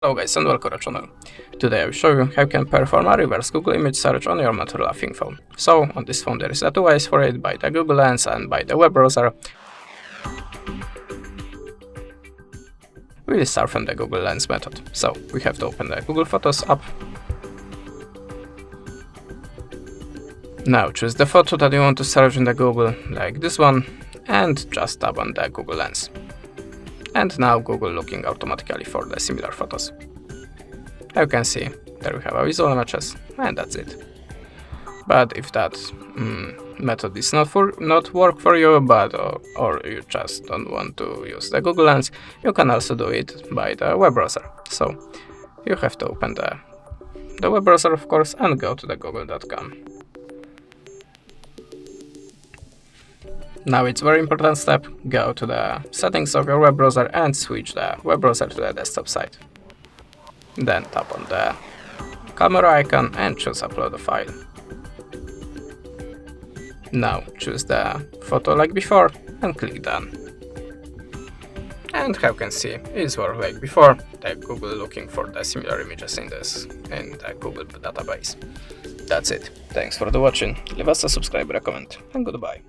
Hello guys and welcome to the channel. Today I will show you how you can perform a reverse Google image search on your Motorola ThinkPhone. So on this phone there is two ways for it, by the Google Lens and by the web browser. We'll start from the Google Lens method. So we have to open the Google Photos app. Now choose the photo that you want to search in the Google, like this one, and just tap on the Google Lens. And now Google looking automatically for the similar photos. As you can see, there we have a visual images, and that's it. But if that method is not work for you, or you just don't want to use the Google Lens, you can also do it by the web browser. So you have to open the web browser, of course, and go to the google.com. Now it's very important step, go to the settings of your web browser and switch the web browser to the desktop side. Then tap on the camera icon and choose upload a file. Now choose the photo like before and click done. And how you can see, it's work like before, the Google looking for the similar images in the Google database. That's it. Thanks for the watching, leave us a subscribe, comment, and goodbye.